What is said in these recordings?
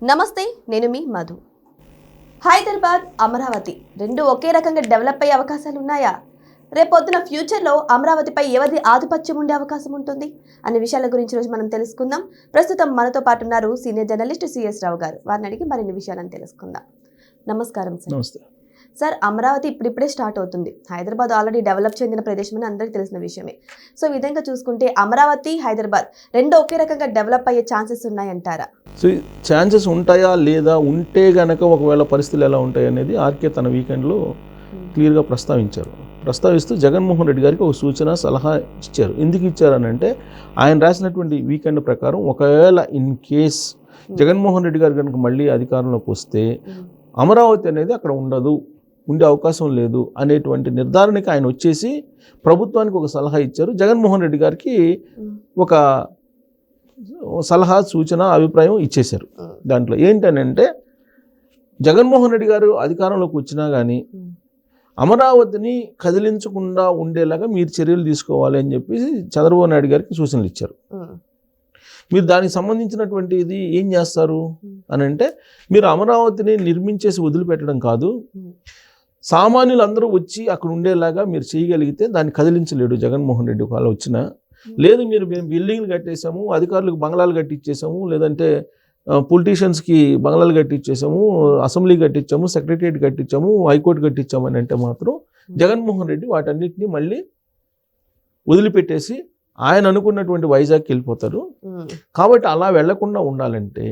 నమస్తే, నేను మీ మధు. హైదరాబాద్, అమరావతి రెండు ఒకే రకంగా డెవలప్ అయ్యే అవకాశాలు ఉన్నాయా? రేపొద్దున ఫ్యూచర్లో అమరావతిపై ఎవరిది ఆధిపత్యం ఉండే అవకాశం ఉంటుంది అనే విషయాల గురించి రోజు మనం తెలుసుకుందాం. ప్రస్తుతం మనతో పాటు ఉన్నారు సీనియర్ జర్నలిస్ట్ సిఎస్ రావు గారు. వారిని అడిగి మరిన్ని విషయాలను తెలుసుకుందాం. నమస్కారం సార్. నమస్తే సార్, అమరావతి ఇప్పుడిప్పుడే స్టార్ట్ అవుతుంది. హైదరాబాద్ ఆల్రెడీ డెవలప్ చెందిన ప్రదేశం అని అందరికీ తెలిసిన విషయమే. సో ఈ విధంగా చూసుకుంటే అమరావతి, హైదరాబాద్ రెండు ఒకే రకంగా డెవలప్ అయ్యే ఛాన్సెస్ ఉన్నాయంటారా? సో ఛాన్సెస్ ఉంటాయా లేదా, ఉంటే గనక ఒకవేళ పరిస్థితులు ఎలా ఉంటాయి అనేది ఆర్కే తన వీకెండ్లో క్లియర్గా ప్రస్తావిస్తూ జగన్మోహన్ రెడ్డి గారికి ఒక సూచన సలహా ఇచ్చారు. ఎందుకు ఇచ్చారనంటే ఆయన రాసినటువంటి వీకెండ్ ప్రకారం ఒకవేళ ఇన్ కేస్ జగన్మోహన్ రెడ్డి గారు కనుక మళ్ళీ అధికారంలోకి వస్తే అమరావతి అనేది అక్కడ ఉండే అవకాశం లేదు అనేటువంటి నిర్ధారణకి ఆయన వచ్చేసి ప్రభుత్వానికి ఒక సలహా ఇచ్చారు. జగన్మోహన్ రెడ్డి గారికి ఒక సలహా, సూచన, అభిప్రాయం ఇచ్చేశారు. దాంట్లో ఏంటనంటే జగన్మోహన్ రెడ్డి గారు అధికారంలోకి వచ్చినా కానీ అమరావతిని కదిలించకుండా ఉండేలాగా మీరు చర్యలు తీసుకోవాలి అని చెప్పేసి చంద్రబాబు నాయుడు గారికి సూచనలు ఇచ్చారు. మీరు దానికి సంబంధించినటువంటి ఇది ఏం చేస్తారు అని అంటే, మీరు అమరావతిని నిర్మించేసి వదిలిపెట్టడం కాదు, సామాన్యులు అందరూ వచ్చి అక్కడ ఉండేలాగా మీరు చేయగలిగితే దాన్ని కదిలించలేడు జగన్మోహన్ రెడ్డి ఒకవేళ వచ్చినా. లేదు మేము బిల్డింగ్లు కట్టేసాము, అధికారులకు బంగ్లాలు కట్టించేసాము, లేదంటే పొలిటీషియన్స్కి బంగ్లాలు కట్టించేసాము, అసెంబ్లీ కట్టించాము, సెక్రటరియట్ కట్టించాము, హైకోర్టు కట్టించాము అని అంటే మాత్రం జగన్మోహన్ రెడ్డి వాటన్నిటిని మళ్ళీ వదిలిపెట్టేసి ఆయన అనుకున్నటువంటి వైజాగ్కి వెళ్ళిపోతారు. కాబట్టి అలా వెళ్లకుండా ఉండాలంటే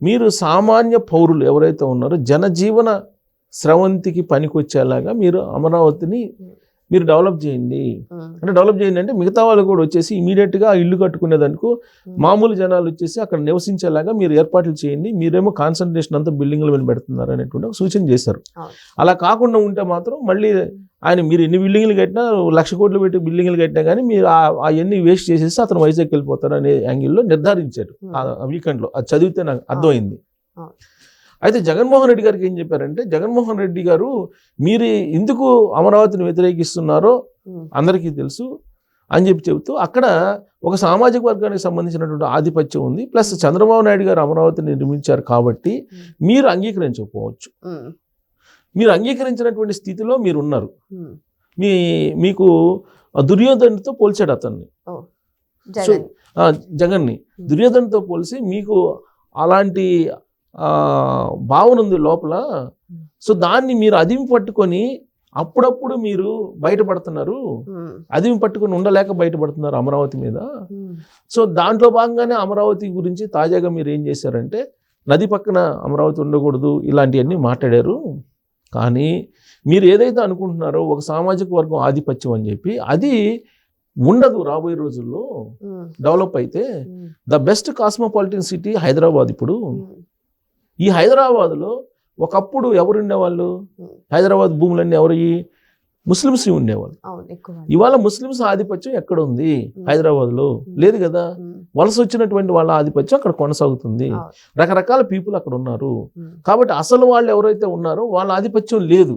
మీరు సామాన్య పౌరులు ఎవరైతే ఉన్నారో జనజీవన స్రవంతికి పనికొచ్చేలాగా మీరు అమరావతిని మీరు డెవలప్ చేయండి. అంటే మిగతా వాళ్ళు కూడా వచ్చేసి ఇమీడియట్గా ఇల్లు కట్టుకునేదానికి మామూలు జనాలు వచ్చేసి అక్కడ నివసించేలాగా మీరు ఏర్పాట్లు చేయండి. మీరేమో కాన్సన్ట్రేషన్ అంతా బిల్డింగ్ల మీద పెడుతున్నారు అనేటువంటి ఒక సూచన చేశారు. అలా కాకుండా ఉంటే మాత్రం మళ్ళీ ఆయన మీరు ఎన్ని బిల్డింగ్లు కట్టినా, 1,00,000 కోట్లు పెట్టి బిల్డింగ్లు కట్టినా కానీ మీరు అవన్నీ వేస్ట్ చేసేసి అతను వైజాగ్కి వెళ్ళిపోతారు అనే యాంగిల్లో నిర్ధారించారు ఆ వీకెండ్లో. అది చదివితే నాకు అర్థమైంది. అయితే జగన్మోహన్ రెడ్డి గారికి ఏం చెప్పారంటే, జగన్మోహన్ రెడ్డి గారు మీరు ఎందుకు అమరావతిని వ్యతిరేకిస్తున్నారో అందరికీ తెలుసు అని చెబుతూ అక్కడ ఒక సామాజిక వర్గానికి సంబంధించినటువంటి ఆధిపత్యం ఉంది, ప్లస్ చంద్రబాబు నాయుడు గారు అమరావతిని నిర్మించారు కాబట్టి మీరు అంగీకరించకపోవచ్చు. మీరు అంగీకరించినటువంటి స్థితిలో మీరు ఉన్నారు. మీకు దుర్యోధనుడితో పోల్చాడు అతన్ని, జగన్ని దుర్యోధనుడితో పోల్చి మీకు అలాంటి భావన ఉంది లోపల. సో దాన్ని మీరు అదిమి పట్టుకొని అప్పుడప్పుడు మీరు బయటపడుతున్నారు, అదిమి పట్టుకొని ఉండలేక బయటపడుతున్నారు అమరావతి మీద. సో దాంట్లో భాగంగానే అమరావతి గురించి తాజాగా మీరు ఏం చేశారంటే, నది పక్కన అమరావతి ఉండకూడదు ఇలాంటివన్నీ మాట్లాడారు. కానీ మీరు ఏదైతే అనుకుంటున్నారో ఒక సామాజిక వర్గం ఆధిపత్యం అని చెప్పి అది ఉండదు రాబోయే రోజుల్లో. డెవలప్ అయితే the best cosmopolitan city Hyderabad. ఇప్పుడు ఈ హైదరాబాద్లో ఒకప్పుడు ఎవరు ఉండేవాళ్ళు? హైదరాబాద్ భూములన్నీ ఎవరు? ముస్లిమ్స్ ఉండేవాళ్ళు. ఇవాళ ముస్లిమ్స్ ఆధిపత్యం ఎక్కడ ఉంది? హైదరాబాద్లో లేదు కదా. వలస వచ్చినటువంటి వాళ్ళ ఆధిపత్యం అక్కడ కొనసాగుతుంది. రకరకాల పీపుల్ అక్కడ ఉన్నారు. కాబట్టి అసలు వాళ్ళు ఎవరైతే ఉన్నారో వాళ్ళ ఆధిపత్యం లేదు.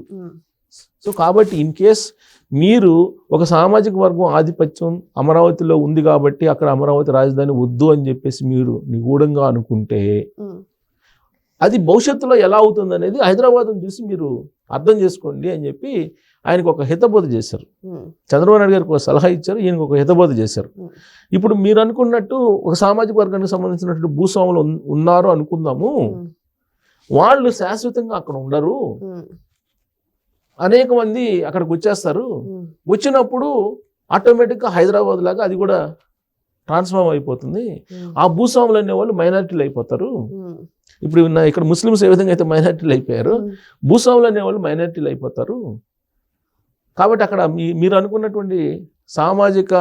సో కాబట్టి ఇన్ కేస్ మీరు ఒక సామాజిక వర్గం ఆధిపత్యం అమరావతిలో ఉంది కాబట్టి అక్కడ అమరావతి రాజధాని వద్దు అని చెప్పేసి మీరు నిగూఢంగా అనుకుంటే అది భవిష్యత్తులో ఎలా అవుతుంది అనేది హైదరాబాద్ను చూసి మీరు అర్థం చేసుకోండి అని చెప్పి ఆయనకు ఒక హితబోధ చేశారు. చంద్రబాబు నాయుడు గారికి ఒక సలహా ఇచ్చారు, ఈయనకు ఒక హితబోధ చేశారు. ఇప్పుడు మీరు అనుకున్నట్టు ఒక సామాజిక వర్గానికి సంబంధించినటువంటి భూస్వాములు ఉన్నారు అనుకుందాము, వాళ్ళు శాశ్వతంగా అక్కడ ఉండరు. అనేక మంది అక్కడికి వచ్చేస్తారు. వచ్చినప్పుడు ఆటోమేటిక్గా హైదరాబాద్ లాగా అది కూడా ట్రాన్స్ఫార్మ్ అయిపోతుంది. ఆ భూస్వాములు అనేవాళ్ళు మైనారిటీలు అయిపోతారు. ఇప్పుడు ఇక్కడ ముస్లిమ్స్ ఏ విధంగా అయితే మైనారిటీలు అయిపోయారు, భూస్వాములు అనేవాళ్ళు మైనారిటీలు అయిపోతారు. కాబట్టి అక్కడ మీరు అనుకున్నటువంటి సామాజిక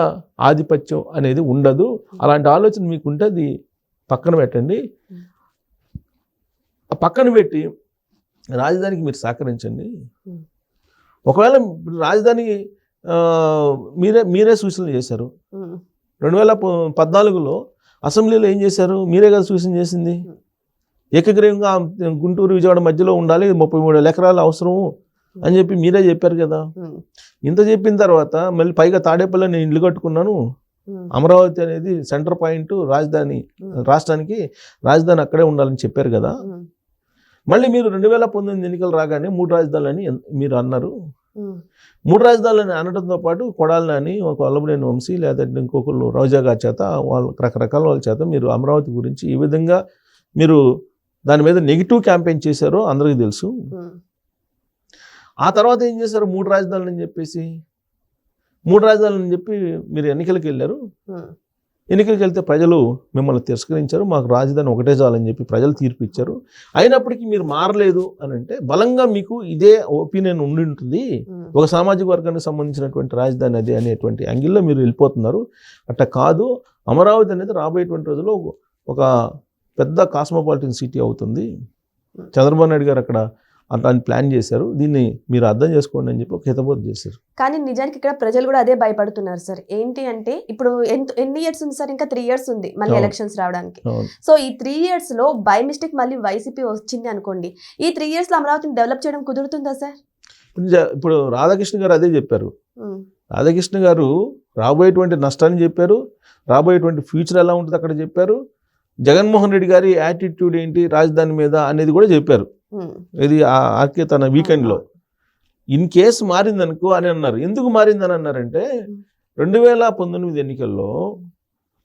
ఆధిపత్యం అనేది ఉండదు. అలాంటి ఆలోచన మీకు ఉంటే అది పక్కన పెట్టండి. పక్కన పెట్టి రాజధానికి మీరు సహకరించండి. ఒకవేళ రాజధాని మీరే సూచనలు చేశారు. 2014లో అసెంబ్లీలో ఏం చేశారు? మీరే కదా సూచన చేసింది. ఏకగ్రీవంగా గుంటూరు విజయవాడ మధ్యలో ఉండాలి, 33,000 ఎకరాలు అవసరం అని చెప్పి మీరే చెప్పారు కదా. ఇంత చెప్పిన తర్వాత మళ్ళీ పైగా తాడేపల్లిలో నేను ఇల్లు కట్టుకున్నాను, అమరావతి అనేది సెంటర్ పాయింట్, రాజధాని, రాష్ట్రానికి రాజధాని అక్కడే ఉండాలని చెప్పారు కదా. మళ్ళీ మీరు 2019 ఎన్నికలు రాగానే 3 రాజధానులని మీరు అన్నారు. ఉమ్, 3 రాజధానులని అనడంతో పాటు కొడాలని ఒక వల్లభనేని వంశీ లేదా ఇంకొకరు రోజా గారి చేత వాళ్ళ రకరకాల వాళ్ళ చేత మీరు అమరావతి గురించి ఈ విధంగా మీరు దాని మీద నెగిటివ్ క్యాంపెయిన్ చేశారో అందరికీ తెలుసు. ఉమ్, ఆ తర్వాత ఏం చేశారు? 3 రాజధానులు అని చెప్పేసి 3 రాజధానులు అని చెప్పి మీరు ఎన్నికలకు వెళ్ళారు. ఉమ్, ఎన్నికలకు వెళ్తే ప్రజలు మిమ్మల్ని తిరస్కరించారు. మాకు రాజధాని ఒకటే చాలని చెప్పి ప్రజలు తీర్పు ఇచ్చారు. అయినప్పటికీ మీరు మారలేదు అని అంటే బలంగా మీకు ఇదే ఒపీనియన్ ఉండి ఉంటుంది. ఉమ్, ఒక సామాజిక వర్గానికి సంబంధించినటువంటి రాజధాని అది అనేటువంటి యాంగిల్లో మీరు వెళ్ళిపోతున్నారు. అట్లా కాదు, అమరావతి అనేది రాబోయేటువంటి రోజుల్లో ఒక పెద్ద కాస్మోపాలిటన్ సిటీ అవుతుంది. చంద్రబాబు నాయుడు గారు అక్కడ అట్లాంటి ప్లాన్ చేశారు. దీన్ని మీరు అర్థం చేసుకోండి అని చెప్పి ఒక హితబోధ చేశారు. కానీ నిజానికి ఇక్కడ ప్రజలు కూడా అదే భయపడుతున్నారు సార్. ఏంటి అంటే ఇప్పుడు ఎన్ని ఇయర్స్ ఉంది సార్? ఇంకా 3 years ఉంది మళ్ళీ అవును. ఎలక్షన్స్ రావడానికి. అవును. సో ఈ 3 years లో బై మిస్టేక్ మళ్ళీ వైసీపీ వచ్చింది అనుకోండి, ఈ 3 years లో అమరావతిని డెవలప్ చేయడం కుదురుతుందా సార్? ఇప్పుడు రాధాకృష్ణ గారు అదే చెప్పారు. ఉమ్, రాధాకృష్ణ గారు రాబోయేటువంటి నష్టాన్ని చెప్పారు, రాబోయేటువంటి ఫ్యూచర్ ఎలా ఉంటుంది అక్కడ చెప్పారు, జగన్మోహన్ రెడ్డి గారి యాటిట్యూడ్ ఏంటి రాజధాని మీద అనేది కూడా చెప్పారు. ఉమ్, ఇది ఆర్కే తన వీకెండ్లో. ఇన్ కేసు మారిందనుకో అని అన్నారు. ఎందుకు మారిందని అన్నారంటే 2019 ఎన్నికల్లో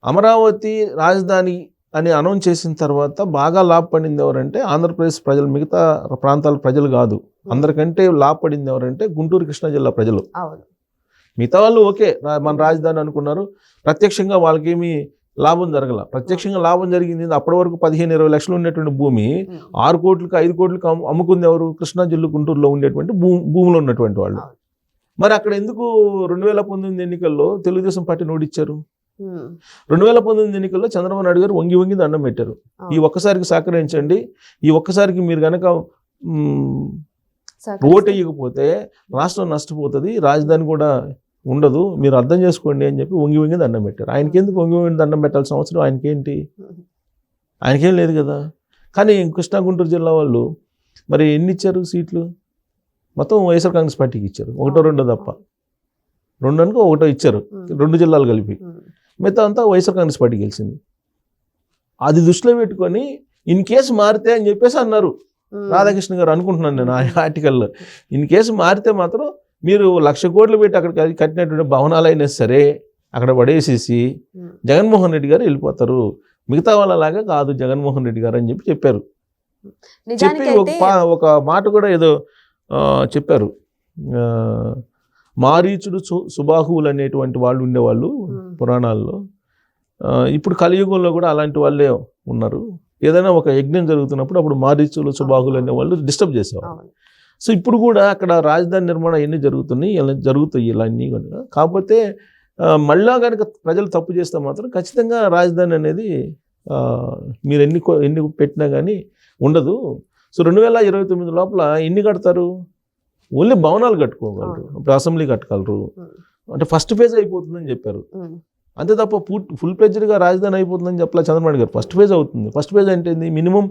అమరావతి రాజధాని అని అనౌన్స్ చేసిన తర్వాత బాగా లాభపడింది ఎవరంటే ఆంధ్రప్రదేశ్ ప్రజలు, మిగతా ప్రాంతాల ప్రజలు కాదు. అందరికంటే లాభపడింది ఎవరంటే గుంటూరు కృష్ణా జిల్లా ప్రజలు. అవును. మిగతా వాళ్ళు ఓకే మన రాజధాని అనుకున్నారు, ప్రత్యక్షంగా వాళ్ళకేమీ లాభం జరగల. ప్రత్యక్షంగా లాభం జరిగింది అప్పటి వరకు 15-20 లక్షలు ఉన్నటువంటి భూమి 6 కోట్లకు 5 కోట్లకు అమ్ముకుంది ఎవరు? కృష్ణా జిల్లా గుంటూరులో ఉండేటువంటి భూములు ఉన్నటువంటి వాళ్ళు. మరి అక్కడ ఎందుకు 2019 ఎన్నికల్లో తెలుగుదేశం పార్టీని ఓడిచ్చారు? 2019 ఎన్నికల్లో చంద్రబాబు నాయుడు గారు వంగి వంగి దండం పెట్టారు. ఈ ఒక్కసారికి సహకరించండి, ఈ ఒక్కసారికి మీరు కనుక ఓటు వేయకపోతే రాష్ట్రం నష్టపోతుంది, రాజధాని కూడా ఉండదు, మీరు అర్థం చేసుకోండి అని చెప్పి వంగి వంగి దండం పెట్టారు. ఆయనకి ఎందుకు వంగి వంగి దండం పెట్టాల్సిన అవసరం ఆయనకేంటి? ఆయనకేం లేదు కదా. కానీ కృష్ణా గుంటూరు జిల్లా వాళ్ళు మరి ఎన్ని ఇచ్చారు సీట్లు? మొత్తం వైఎస్ఆర్ కాంగ్రెస్ పార్టీకి ఇచ్చారు. 1-2 తప్ప, 2 అనుకో 1 ఇచ్చారు, 2 జిల్లాలు కలిపి. మిగతా అంతా వైఎస్ఆర్ కాంగ్రెస్ పార్టీ గెలిచింది. అది దృష్టిలో పెట్టుకొని ఇన్ కేసు మారితే అని చెప్పేసి అన్నారు రాధాకృష్ణ గారు. అనుకుంటున్నాను నేను ఆ ఆర్టికల్లో. ఇన్ కేసు మారితే మాత్రం మీరు 1,00,000 కోట్లు పెట్టి అక్కడ కట్టినటువంటి భవనాలైనా సరే అక్కడ పడేసేసి జగన్మోహన్ రెడ్డి గారు వెళ్ళిపోతారు, మిగతా వాళ్ళలాగా కాదు జగన్మోహన్ రెడ్డి గారు అని చెప్పి చెప్పారు. చెప్పి ఒక మాట కూడా ఏదో చెప్పారు, మారీచుడు సుబాహువులు అనేటువంటి వాళ్ళు ఉండేవాళ్ళు పురాణాల్లో. ఇప్పుడు కలియుగంలో కూడా అలాంటి వాళ్ళే ఉన్నారు. ఏదైనా ఒక యజ్ఞం జరుగుతున్నప్పుడు అప్పుడు మారీచులు సుబాహువులు అనేవాళ్ళు డిస్టర్బ్ చేసేవాళ్ళు. సో ఇప్పుడు కూడా అక్కడ రాజధాని నిర్మాణం ఎన్ని జరుగుతున్నాయి, ఇలా జరుగుతాయి ఇలాన్నీ కూడా. కాకపోతే మళ్ళా కనుక ప్రజలు తప్పు చేస్తే మాత్రం ఖచ్చితంగా రాజధాని అనేది మీరు ఎన్ని పెట్టినా కానీ ఉండదు. సో 2029 లోపల ఎన్ని కడతారు? ఓన్లీ భవనాలు కట్టుకోగలరు, ఇప్పుడు అసెంబ్లీ కట్టగలరు. అంటే ఫస్ట్ ఫేజ్ అయిపోతుందని చెప్పారు. అంతే తప్ప ఫుల్ ఫ్లెడ్జ్డ్గా రాజధాని అయిపోతుందని చెప్పలే చంద్రబాబు గారు. ఫస్ట్ ఫేజ్ అవుతుంది. ఫస్ట్ ఫేజ్ అంటే మినిమం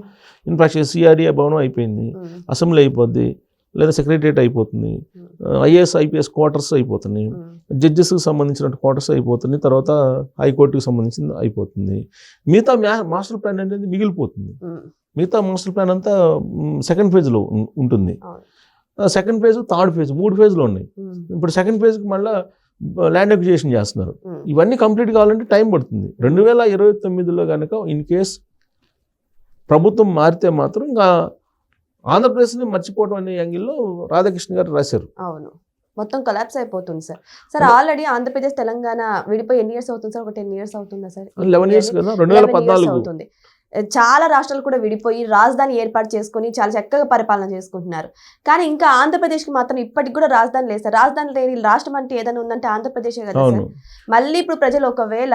ఇన్ఫ్రాస్ట్రక్చర్ సిఆర్డీఏ భవనం అయిపోయింది, అసెంబ్లీ అయిపోద్ది, లేదా సెక్రటరియట్ అయిపోతుంది, ఐఏఎస్ ఐపీఎస్ క్వార్టర్స్ అయిపోతున్నాయి, జడ్జెస్కి సంబంధించిన క్వార్టర్స్ అయిపోతున్నాయి, తర్వాత హైకోర్టుకి సంబంధించింది అయిపోతుంది. మిగతా మాస్టర్ ప్లాన్ అనేది మిగిలిపోతుంది. మిగతా మాస్టర్ ప్లాన్ అంతా సెకండ్ ఫేజ్లో ఉంటుంది. సెకండ్ ఫేజ్, థర్డ్ ఫేజ్, 3 ఫేజ్లు ఉన్నాయి. ఇప్పుడు సెకండ్ ఫేజ్కి మళ్ళీ ల్యాండ్ అక్విజిషన్ చేస్తున్నారు. ఇవన్నీ కంప్లీట్ కావాలంటే టైం పడుతుంది. 2029లో కనుక ఇన్ కేస్ ప్రభుత్వం మారితే మాత్రం ఇంకా ఆంధ్రప్రదేశ్ని మర్చిపోవడం అనే యాంగిల్లో రాధాకృష్ణ గారు రాశారు. అవును, మొత్తం కొలాప్స్ అయిపోతుంది sir. Sir already Andhra Pradesh Telangana విడిపోయి ఎన్ని ఇయర్స్ అవుతుంది సార్? ఒక 10 years అవుతుందా సార్? 11 years కదా, 2014 అవుతుంది. చాలా రాష్ట్రాలు కూడా విడిపోయి రాజధాని ఏర్పాటు చేసుకుని చాలా చక్కగా పరిపాలన చేసుకుంటున్నారు. కానీ ఇంకా ఆంధ్రప్రదేశ్కి మాత్రం ఇప్పటికి కూడా రాజధాని లేదు సార్. రాజధాని లేని రాష్ట్రం అంటే ఏదైనా ఉందంటే ఆంధ్రప్రదేశే కదా సార్. మళ్ళీ ఇప్పుడు ప్రజలు ఒకవేళ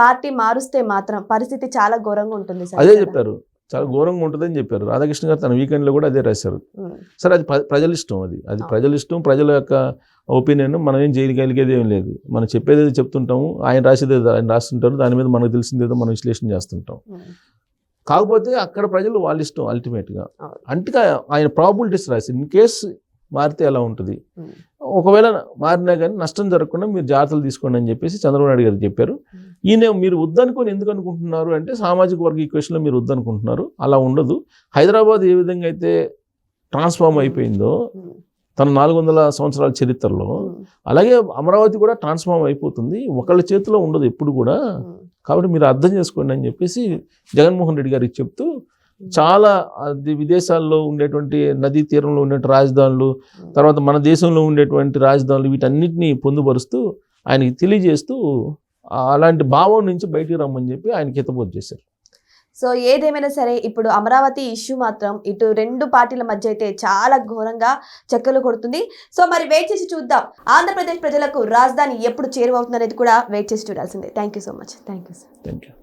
పార్టీ మారుస్తే మాత్రం పరిస్థితి చాలా ఘోరంగా ఉంటుంది సార్. అదే చెప్పారు, చాలా ఘోరంగా ఉంటుందని చెప్పారు రాధాకృష్ణ గారు తన వీకెండ్లో కూడా అదే రాశారు. సరే అది ప్రజల ఇష్టం, అది ప్రజల ఇష్టం, ప్రజల యొక్క ఒపీనియన్. మనం ఏం చేయగలిగేది ఏం లేదు. మనం చెప్పేది ఏదో చెప్తుంటాము, ఆయన రాసేది ఆయన రాస్తుంటారు, దాని మీద మనకు తెలిసిందేదో మనం విశ్లేషణ చేస్తుంటాం. కాకపోతే అక్కడ ప్రజలు వాళ్ళ ఇష్టం అల్టిమేట్గా. అంటే ఆయన ప్రాబిలిటీస్ రాసి ఇన్ కేస్ మారితే ఎలా ఉంటుంది, ఒకవేళ మారినా కానీ నష్టం జరగకుండా మీరు జాగ్రత్తలు తీసుకోండి అని చెప్పేసి చంద్రబాబు నాయుడు గారు చెప్పారు. ఈయన మీరు వద్దనుకొని ఎందుకు అనుకుంటున్నారు అంటే సామాజిక వర్గ ఈక్వేషన్లో మీరు వద్దనుకుంటున్నారు. అలా ఉండదు. హైదరాబాద్ ఏ విధంగా అయితే ట్రాన్స్ఫార్మ్ అయిపోయిందో తన 400 సంవత్సరాల చరిత్రలో, అలాగే అమరావతి కూడా ట్రాన్స్ఫార్మ్ అయిపోతుంది. ఒకళ్ళ చేతిలో ఉండదు ఎప్పుడు కూడా. కాబట్టి మీరు అర్థం చేసుకోండి అని చెప్పేసి జగన్మోహన్ రెడ్డి గారికి చెప్తూ చాలా విదేశాల్లో ఉండేటువంటి నదీ తీరంలో ఉండే రాజధానులు, తర్వాత మన దేశంలో ఉండేటువంటి రాజధానులు, వీటన్నిటిని పొందుపరుస్తూ ఆయనకి తెలియజేస్తూ అలాంటి భావం నుంచి బయటికి రమ్మని చెప్పి ఆయనకి హితబోధ చేశారు. సో ఏదేమైనా సరే ఇప్పుడు అమరావతి ఇష్యూ మాత్రం ఇటు రెండు పార్టీల మధ్య అయితే చాలా ఘోరంగా చక్కర్లు కొడుతుంది. సో మరి వెయిట్ చేసి చూద్దాం, ఆంధ్రప్రదేశ్ ప్రజలకు రాజధాని ఎప్పుడు చేరువవుతుంది అనేది కూడా వెయిట్ చేసి చూడాల్సిందే. Thank you so much. Thank you sir. Thank you.